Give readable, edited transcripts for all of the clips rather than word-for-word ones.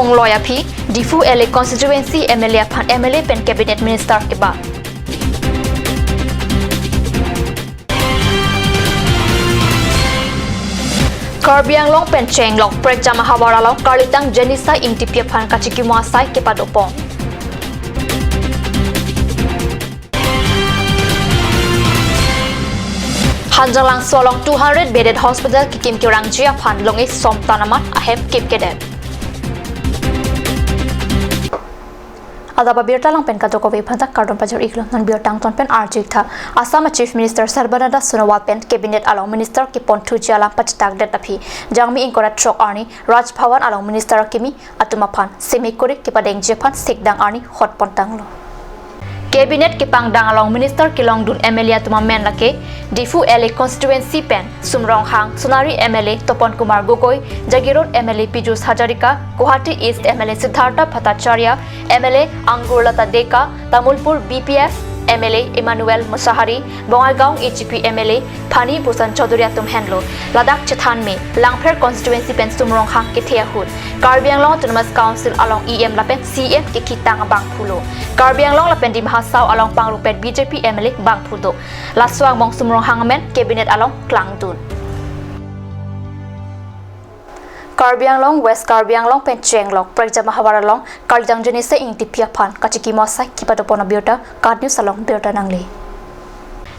Hong Loya Phi Difu LA constituency MLA Phan MLA pen cabinet minister ke ba Karbi Anglong pen Chenglong prek jama hawara long Karlitang Jenisa intipia phan kachiki muasai ke padopong Hanjalang solong 200 bedded hospital kikim kirang jia phan longi som tanaman ahem kip kedet Adaba birta lang pen kadoko ve phanta kardon pajar iklo nan bir tang ton pen arjik tha Assam Chief Minister Sarbanada Sonowal pen cabinet along minister ki pon thu jala pachtak det aphi jangmi inkora trok arni Raj Bhawan along minister kimi atuma phan semi kori ki padeng je phan sikdang arni hot pon tanglo Cabinet ki pangdang along minister kilong dun MLA tuma men lake Difu LA constituency pen Sumrong Hang Sonari MLA Topon Kumar Gogoi Jagirod MLA Pijus Hajarika Guwahati East MLA Siddhartha Bhattacharya MLA Angurlata Deka Tamulpur BPF MLA Emmanuel Musahari Bongaigaon HGP MLA Phani Bhusan Chaudhary Atum Henlo Ladakh Chethan me Langpher constituency pen Sumrong Hang ke thea hut Karbi Anglong Autonomous Council along EM lapen CM ke kitang bang phulo Karbi Anglong lapen di Mahasau along Pangrupet BJP MLA bang phudo Laswang mong Sumrong Hang men cabinet along Klangdun Karbi Anglong West Karbi Anglong pen Chenglong Prekjama Hawara long Karjang Jenisa intipia phan kachiki mosai kipadopona biota card news along biota nangli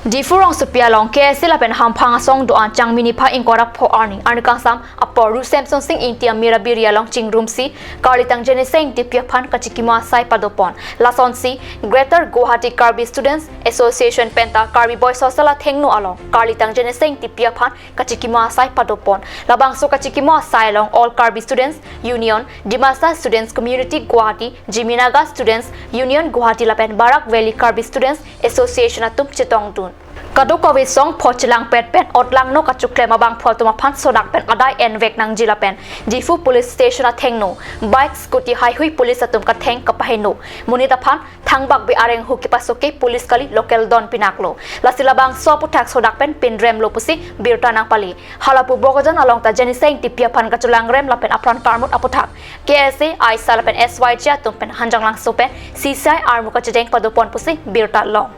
Difurong supia long KSC la pen hamphang song do an changmini pha inkora pho arning arnikang sam aporu Samsung Sing intia mirabiria long chingrum si Karlitang Jenisa intipia phan kachiki mosai padopon lason si Greater Guwahati Karbi Students Association penta Karbi Boys Hostel thengno along Karlitang Jenisa intipia phan kachiki mosai padopon labang so kachiki mosai long all Karbi Students Union Dimasa Students Community Guwahati Jiminaga Students Union Guwahati la pen Barak Valley Karbi Students Association atum chitong dun Kadukawi song pochilang pet pen otlang no kachukle mabang photuma phan sodak pen adai envek nang jila pen Difu police station a thengno bike scooty hai hui police atum ka theng ka pahino munita phan thangbak be areng hu ki pasoke police kali local don pinaklo lasilabang so puthak sodak pen pin rem lo pusi birta nang pali halapu bogojan along ta jeniseng tipia phan kachulang rem la pen apran karmut aputhak KSA aisa la pen SY cha tum pen hanjang lang so pen CCI armu ka chedeng padopon pusi birta long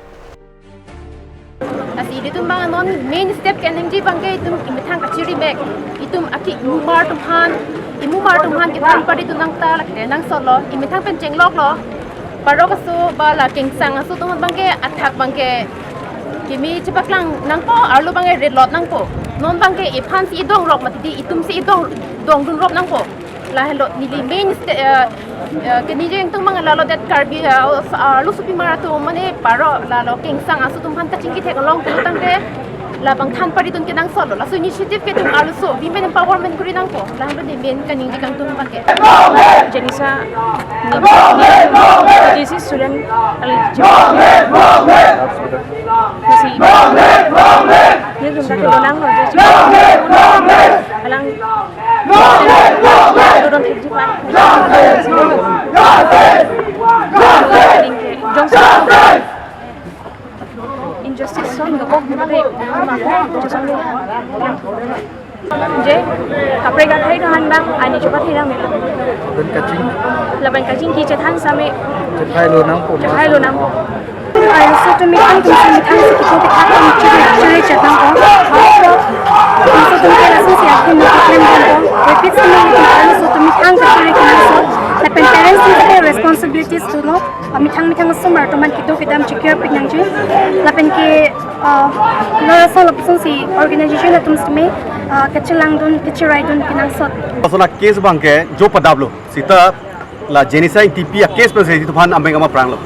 Asi itum bang non main step kan nang ji bangke itum imitang kachiri mek itum aki mumar tumhan itam pari tu nang ta la kre nang solo imitang pen chenglok lo parok asu bala kingsang asu tum bangke athak bangke kimi chepaklang nang po arlo bangke red lot nang po non bangke iphan si idong rok mati itum si idong dong dun rok nang po la hello nili main step kini je tung mang lalo dat Karbi lu supi marato mane paro lalo kingsang asu tum han kaching ki thek long tu tang de la bang than pari tun kinang solo la so initiative ke tum alu so women empowerment kuri nang ko la han de men kaning di kang tum bangke Jenisa this is student injustice son ga bok na je kapre ga thai han bang ani chupa thai na me laban kaching ki chethan same Cepai lo nang po. I also to make an concern with hands to the captain to chethan ko also to get associate to the claim ko repeats to me also to make hang ka so the parents have responsibilities to know mitang summer to man kito kitam secure pinyang ji lapen ki no so lapson si organization atum sme kachilang dun kichirai dun kinang sot Pasona case bangke jo padablo sita la Jenisa TP a case per se tu phan ambeng ama prang lo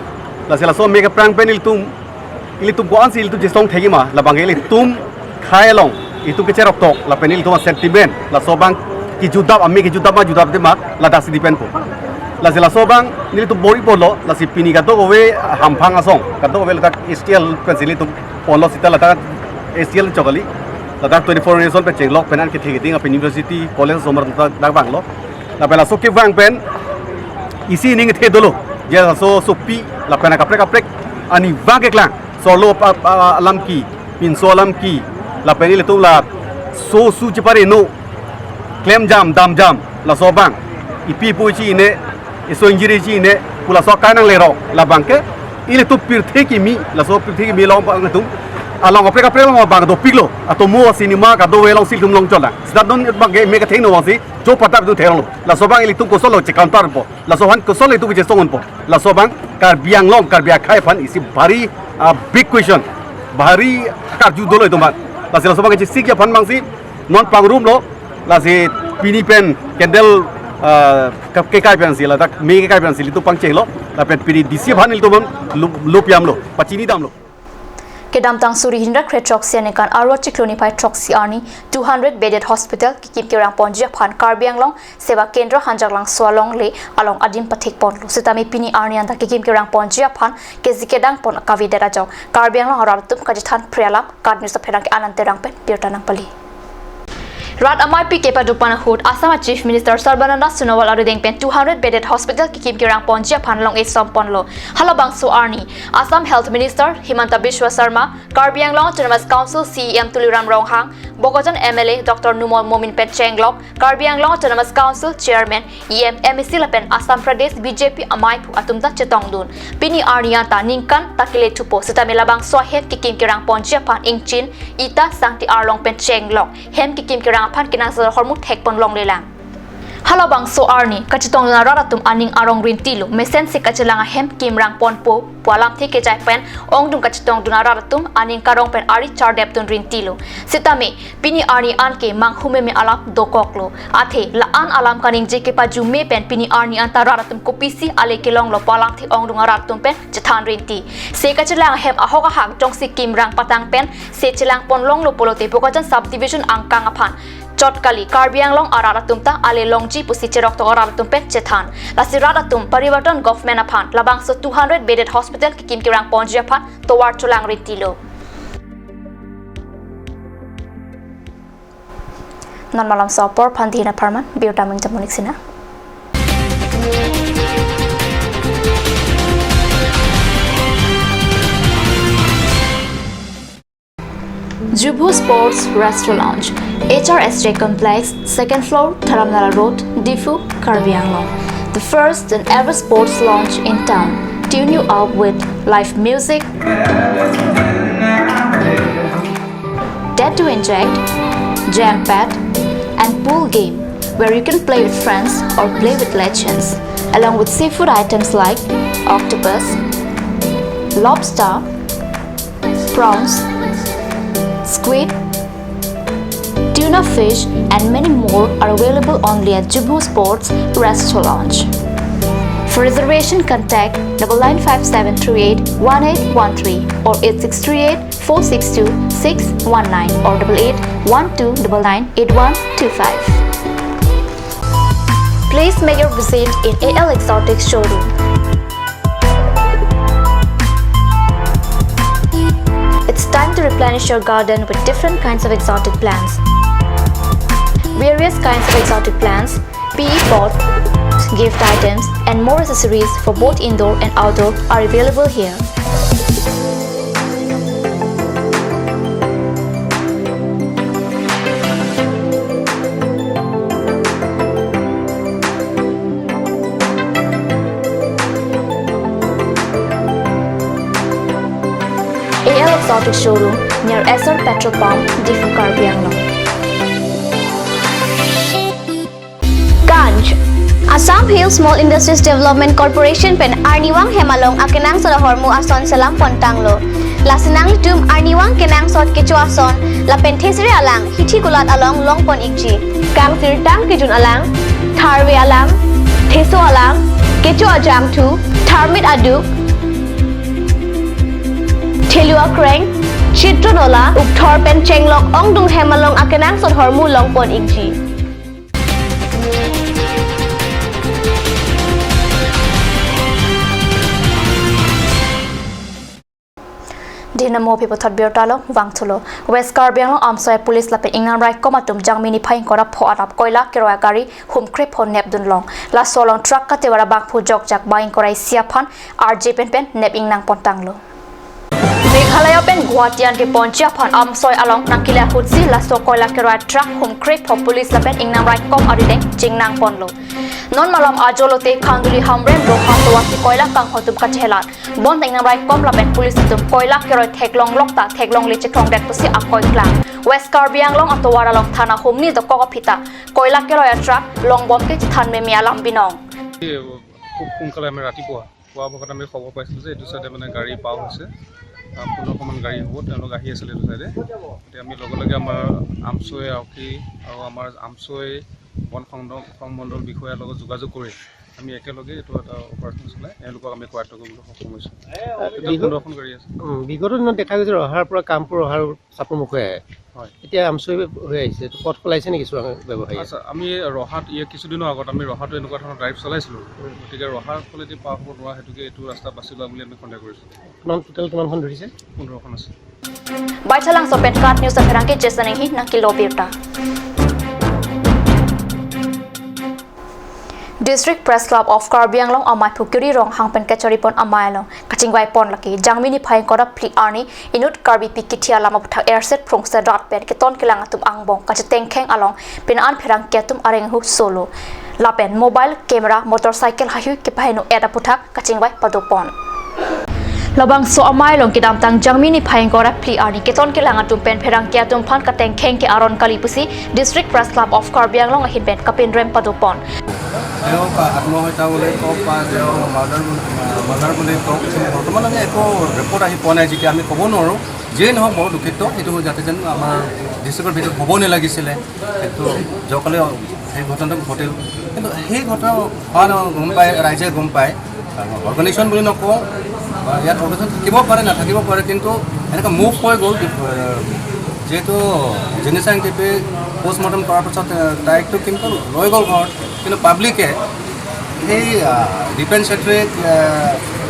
la sela so mega prang pen il tum goan sil tu jesong thegi ma la bangel tum khai long itu ke cerok tok la penil tu sentiment la so bang ki judap ami ki judap de ma la das dipen po la sela so bang nil tu bori polo la si pini ka to we hamphang asong ka to we la STL pencil tu polo sita la ta STL chokali la ta 24 nation pe chenglok penan ki thegi ting a university college somar da bang lo la pela so ki bang pen isi ning the dolo je so pi la pena kaprek ani wage klang solo alam ki min so alam ki la peni le tu la so su ci pare no klem jam dam jam la so bang ipi pochi ne iso injiri chi ne pula so kanang le ro la bangke ile tu pirthe ki mi la so pirthe ki mi long pa ngatum along apre ka pre ma bang do piglo ato mo cinema ka do welong sil tum long chola sta don bangke me ka theng no wasi jo patap du therong la so bang ile tu ko solo che counter po la so han ko solo tu je songon po la so bang kar biang long kar bia khai phan isi bari big question bari kar ju dolo to ma la se la so bang che sik ya phan bang si non pang room lo la se pini pen candle ke kai pen si la tak me ke kai pen si tu pang che lo la pen pini disi phan il to bam lupiam lo pachini dam lo Kedam tang suri hindra kretrok sianikan arwa chikloni pai troksi arni 200 bedded hospital kikim kirang ponjia phan karbiang long sewa kendra hanjaklang swalong le along adim pathik pon lu sitami pini arni anta kikim kirang ponjia phan kezikedang pon kavidera jaw karbiang long aratum kajithan prialam kadni sa pherang ke ananterang pen pirtanang pali Rat Amai PK Padupan Hood Assam Chief Minister Sarbananda Sonowal Arudeng pen 200 bedded hospital kikim kirang ponjia phanlong e somponlo halabang su arni Assam Health Minister Himanta Biswa Sharma Karbi Anglong Autonomous Council CEM Tuliram Ronghang Bogojan MLA Dr Numol Momin Pen Chenglok Karbi Anglong Autonomous Council Chairman EM MEC Lapen Assam Pradesh BJP Amai Phu Atumta Chetongdun Pini Arnianta Ningkan Takile Tupo Sitamelabang Swahet kikim kirang ponjia phan ingchin Ita Sangti Arlong Pen Chenglok Hem kikim kirang phan kinang sa hormut hek pon long lelang halabang so arni kachitong na raratum aning arong rintilo mesen se kachelanga hem kimrang pon po pualam theke jai pen ongdung kachitong duna raratum aning karong pen ari char dep tun rintilo sitame pini arni anke manghume me alap dokoklo athe la an alam kaning jeke paju me pen pini arni anta raratum kopisi ale kelong lo pualam thi ongdung raratum pen chathan rinti se kachelanga hem ahoga hak jong si kimrang patang pen se chelang pon long lo polote bokajan subdivision angkang aphan Chotkali Karbi Anglong Araratum ta ale longji pusi cherok to Araratum pen chethan lasi Raratum Parivartan government aphan labang so 200 bedded hospital kikim kirang ponjia phan towar chulang ritilo non malam sopor phandina parman biutaming jamunik sina Jubu Sports Restaurant Lounge, HRSJ Complex, 2nd floor, Dharamnala Road, Difu, Karbi Anglong. The first and ever sports lounge in town. Tune you up with live music, dead to inject, jam pad, and pool game, where you can play with friends or play with legends, along with seafood items like octopus, lobster, prawns, squid, tuna fish and many more are available only at Jubu Sports Restaurant Lounge. For reservation contact 9957381813 or 8638462619 or 8812998125. Please make your visit in AL Exotic showroom. It's time to replenish your garden with different kinds of exotic plants. Various kinds of exotic plants, PE pots, gift items, and more accessories for both indoor and outdoor are available here. AL Exotic Showroom near Esor Petrol Pump, Difu, Karbi Anglong. Ganj Assam Hill Small Industries Development Corporation pen Arniwang Hemalong akenang sa hormu ason salam pontanglo. Lasinang tum Arniwang kenang sot kecu ason la penthesri alang hithi gulat along longpon ikji. Kang sirtang kejun alang tharwe alang theso alang kecu ajam tu tharmit aduk Thelua Kreng, Chitronola, Ukthor Pen Chenglok, Ongdung Hemalong akenang sot hormu longpon ikji. Dinamo people thought Biotalo, Wangtulo, West Karbi Anglong Amsoy Police Lape Ingan Rai Komatum Jangmini Pain Korap Ho Arab Koila Kiroa Gari, Hum Krip Ho Nep Dunlong, La Solong Truck Katewara Bang Pu Jok Jak Bain Korai Siapan, RJ Pen Pen Nep Ingnang Pontanglo. Meghalaya pen Guwahatian di Pontian phan amsoi along nakila hutsi la so koila keroi truck home creep for police la pen ingnam right kom adideng jingnang ponlo non malam ajolote khangduli hamrem lo hamtowa ki koila kang hotum kachelan bon ingnam right kom la pen police tum koila keroi theklong lokta theklong le chikrong dek pusi akoi klang West Karbi Anglong atowara long thana humni do kokapita koila keroi truck long bom ke than me mialam binong খুব সোনকালে আমি ৰাতিপুৱা পুৱা ভাগত আমি খবৰ পাইছিলোঁ যে এইটো চাইডে মানে গাড়ী পাও হৈছে 15মান গাড়ী হ'ব তেওঁলোক আহি আছিলে এইটো চাইডে এতিয়া আমি লগে লগে আমাৰ আমচৈ আউকি আৰু আমাৰ আমচৈ বন সংমণ্ডল বিষয়াৰ লগত যোগাযোগ কৰি আমি একেলগে এইটো এটা অপাৰেশ্যন চলাই এওঁলোকক আমি কোৱাৰ্ট কৰিবলৈ সক্ষম হৈছোঁ বিগত দিনত দেখা গৈছে ৰহাৰ পৰা কামপুৰ অহাৰ চাপৰমুখে হয় এতিয়া আমচৈ হৈ আহিছে এইটো পথ খোলাইছে নেকি চোৱা ব্যৱসায়ী আচ্ছা আমি ৰহাত কিছুদিনৰ আগত আমি ৰহাটো এনেকুৱা ধৰণৰ ড্ৰাইভ চলাইছিলোঁ গতিকে ৰহাৰ ফালেদি পাৰ হ'ব নোৱাৰা হেতুকে এইটো ৰাস্তা বাছি লোৱা বুলি আমি সন্দেহ কৰিছোঁ টোটেল কিমানখন ধৰিছে 15খন আছে Baitalang sopen kat news aferangke jesaneng hi nakilo birta District Press Club of Karbi Anglong amai phukuri rong hangpen kachoripon amailong kachingwai pon laki jangmini phain kora pli arni inut Karbi pikitia lama puthak airset prongsa dot pen keton kilang atum angbong kacheteng kheng along pin an pherang ketum areng hu solo lapen mobile camera motorcycle hahu ke phainu eta puthak kachingwai padopon Labang so amai long kidam tang jangmini phain kora pli arni keton kilang atum pen pherang ketum phan kateng kheng ke aron kalipusi District Press Club of Karbi Anglong ahin pen kapin rem padopon আত্মহত্যা বুলি কওক বা তেওঁ murder বুলি কওক বৰ্তমান আমি একো ৰিপৰ্ট আহি পোৱা নাই যেতিয়া আমি ক'ব নোৱাৰোঁ যিয়ে নহওক বৰ দুখিত এইটো যাতে যেন আমাৰ ডিষ্ট্ৰিক্টৰ ভিতৰত হ'ব নালাগিছিলে সেইটো যোৱাকালি সেই ঘটনাটো ঘটিল কিন্তু সেই ঘটনা হোৱা গম পায় ৰাইজে গম পায় অৰ্গেনাইজেশ্যন বুলি নকওঁ ইয়াত অৰ্গেনাইজেশ্যন থাকিব পাৰে নাথাকিব পাৰে কিন্তু এনেকৈ মুভ হৈ গ'ল যিহেতু জেনিচাং টিপি পোষ্টমৰ্টম কৰাৰ পিছত তাইকটো কিন্তু লৈ গ'ল ঘৰত কিন্তু পাব্লিকে সেই ডিফেন্স ছেক্ৰেটাৰীক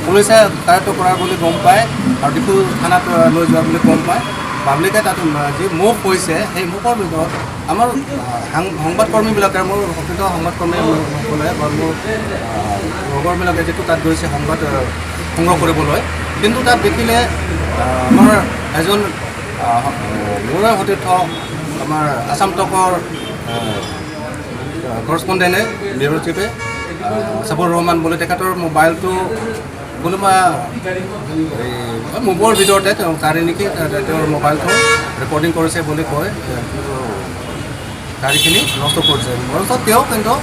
পুলিচে কাৰ্য কৰাৰ বুলি গম পায় আৰু ডিপু থানাত লৈ যোৱা বুলি গম পায় পাব্লিকে তাত যি মুভ হৈছে সেই মুভৰ ভিতৰত আমাৰ সংবাদকৰ্মীবিলাকে মোৰ প্ৰকৃত সংবাদকৰ্মীসকলে বা মোৰ লগৰবিলাকে যিটো তাত গৈছে সংবাদ সংগ্ৰহ কৰিবলৈ কিন্তু তাত দেখিলে আমাৰ এজন মোৰ সতীৰ্থ আমাৰ আছাম টকৰ কৰস্পণ্ডেণ্টে ব্যুৰ' চিফে চাবুৰ ৰহমান বুলি তেখেতৰ মোবাইলটো কোনোবা মোবাইলৰ ভিতৰতে তেওঁ কাঢ়ি নেকি তেওঁৰ মোবাইলটো ৰেকৰ্ডিং কৰিছে বুলি কয় গাড়ীখিনি নষ্ট কৰিছে তাৰপিছত তেওঁ কিন্তু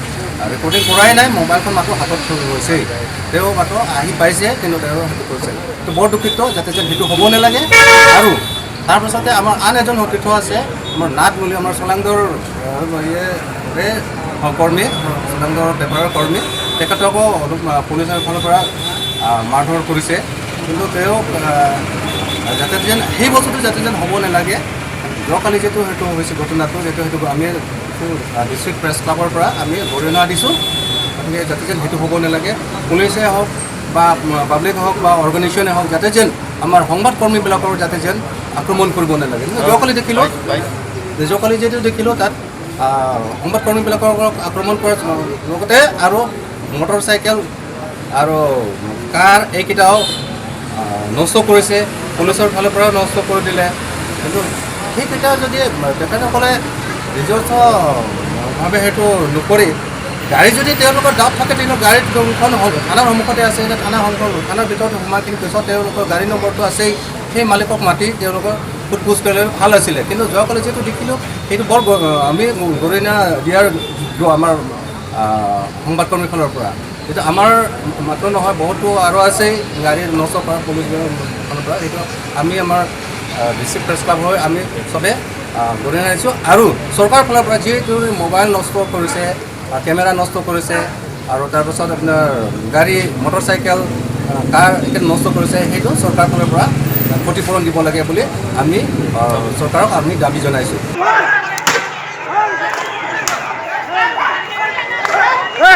ৰেকৰ্ডিং কৰাই নাই মোবাইলখন মাত্ৰ হাতত থৈ গৈছে তেওঁ মাত্ৰ আহি পাইছে কিন্তু তেওঁ সেইটো কৰিছে তো বৰ দুখিত যাতে যেন সেইটো হ'ব নালাগে আৰু তাৰপিছতে আমাৰ আন এজন সতীৰ্থ আছে আমাৰ নাথ বুলি আমাৰ চলাংদৰ কৰ্মী চলাংদৰ পেপাৰৰ কৰ্মী তেখেতকো পুলিচৰ ফালৰ পৰা মাৰধৰ কৰিছে কিন্তু তেওঁক যাতে যেন সেই বস্তুটো যাতে যেন হ'ব নালাগে যোৱাকালি যিটো সেইটো হৈছে ঘটনাটো সেইটো আমি ডিষ্ট্ৰিক্ট প্ৰেছ ক্লাবৰ পৰা আমি অৰিহণা দিছোঁ গতিকে যাতে যেন সেইটো হ'ব নালাগে পুলিচে হওক বা পাব্লিক হওক বা অৰ্গেনাইজেশ্যনে হওক যাতে যেন আমাৰ সংবাদকৰ্মীবিলাকৰ যাতে যেন আক্ৰমণ কৰিব নালাগে যোৱাকালি যিটো দেখিলোঁ তাত সংবাদকৰ্মীবিলাকৰ আক্ৰমণ কৰাৰ লগতে আৰু মটৰ চাইকেল আৰু কাৰ এইকেইটাও নষ্ট কৰিছে পুলিচৰ ফালৰ পৰাও নষ্ট কৰি দিলে কিন্তু সেইকেইটা যদি তেখেতসকলে নিজস্বভাৱে সেইটো নকৰি গাড়ী যদি তেওঁলোকৰ ডাউট থাকে তেতিয়াহ'লে গাড়ীত থানাৰ সন্মুখতে আছে এতিয়া থানাৰ ভিতৰত সোমাইখিনি পিছত তেওঁলোকৰ গাড়ী নম্বৰটো আছেই সেই মালিকক মাতি তেওঁলোকৰ সোধপোছ কৰিলে ভাল আছিলে কিন্তু যোৱাকালি যিটো দেখিলোঁ সেইটো বৰ আমি গৰিহণা দিয়াৰ আমাৰ সংবাদকৰ্মীৰ ফালৰ পৰা এইটো আমাৰ মাত্ৰ নহয় বহুতো আৰু আছেই গাড়ী নষ্ট কৰা পুলিচৰ ফালৰ পৰা সেইটো আমি আমাৰ ডিষ্ট্ৰিক্ট প্ৰেছ ক্লাব হৈ আমি চবে গৰিহণা দিছোঁ আৰু চৰকাৰৰ ফালৰ পৰা যিটো মোবাইল নষ্ট কৰিছে কেমেৰা নষ্ট কৰিছে আৰু তাৰপিছত আপোনাৰ গাড়ী মটৰ চাইকেল কাৰ এইকেইটা নষ্ট কৰিছে সেইটো চৰকাৰৰ ফালৰ পৰা ক্ষতিপূৰণ দিব লাগে বুলি আমি চৰকাৰক আমি দাবী জনাইছোঁ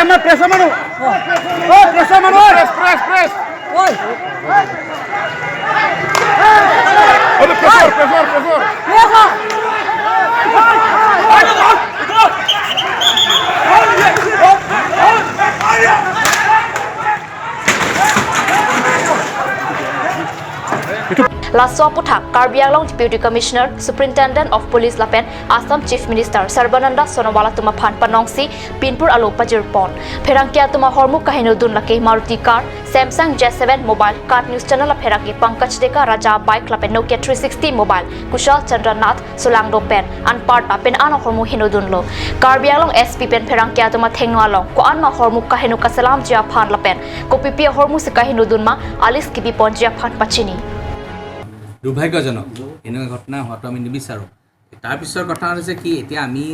আমাৰ প্ৰেছৰ মানুহ press Laswa Puthak, Karbi Anglong Deputy Commissioner, Superintendent of Police Lapen, Assam Chief Minister Sarbananda Sonowala Tuma Phan Panongsi, Pinpur Alo Pajir Pon, Pherangkia Tuma Hormu Kahinudun Lake Maruti Car, Samsung J7 Mobile, Card News Channel Pherangki Pankaj Deka Raja Bike Lapen Nokia 360 Mobile, Kushal Chandranath, Solangdo Pen, Anparta Pen Ano Hormu Hinudun Lo, Karbi Anglong SP Pen Pherangkia Tuma Thengwalong, Ko Anma Hormu Kahinu Kasalam Jia Phan Lapen, Kopipi Hormu Sikahinudun Ma, Alice Kipi Pon Jia Phan Pachini. দুৰ্ভাগ্যজনক এনেকুৱা ঘটনা হোৱাটো আমি নিবিচাৰোঁ তাৰপিছৰ কথা হৈছে কি এতিয়া আমি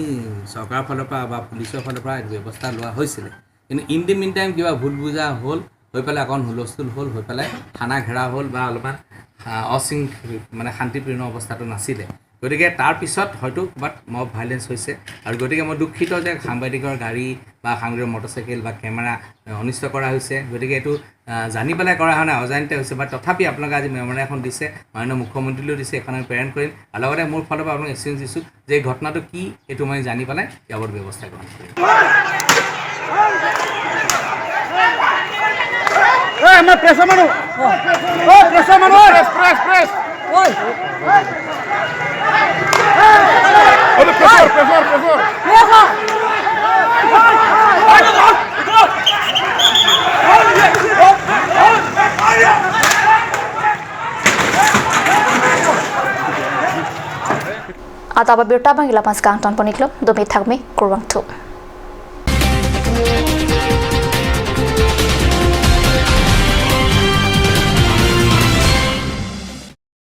চৰকাৰৰ ফালৰ পৰা বা পুলিচৰ ফালৰ পৰা ব্যৱস্থা লোৱা হৈছিলে কিন্তু ইন দি মিন টাইম কিবা ভুল বুজা হ'ল হৈ পেলাই অকণ হুলস্থুল হ'ল হৈ পেলাই থানা ঘেৰা হ'ল বা অলপমান মানে শান্তিপূৰ্ণ অৱস্থাটো নাছিলে গতিকে তাৰপিছত হয়তো ক'ৰবাত মব ভাইলেঞ্চ হৈছে আৰু গতিকে মই দুখিত যে সাংবাদিকৰ গাড়ী বা সাংবাদিকৰ মটৰচাইকেল বা কেমেৰা অনিষ্ট কৰা হৈছে গতিকে এইটো জানি পেলাই কৰা হোৱা নাই অজানিতে হৈছে বা তথাপি আপোনালোকে আজি মেমৰি এখন দিছে মাননীয় মুখ্যমন্ত্ৰীলৈও দিছে এখন আমি প্ৰেৰণ কৰিম আৰু লগতে মোৰ ফালৰ পৰা আপোনাক এক্সচেঞ্জ দিছোঁ যে এই ঘটনাটো কি এইটো মই জানি পেলাই ইয়াৰ ব্যৱস্থা গ্ৰহণ কৰিম আমাৰ প্ৰেছৰ মানুহ প্ৰেছৰ মানুহ press Ataba Birta Bangila Paskang Ton Poniklop, Domi Thagmi, Kurwang Tu.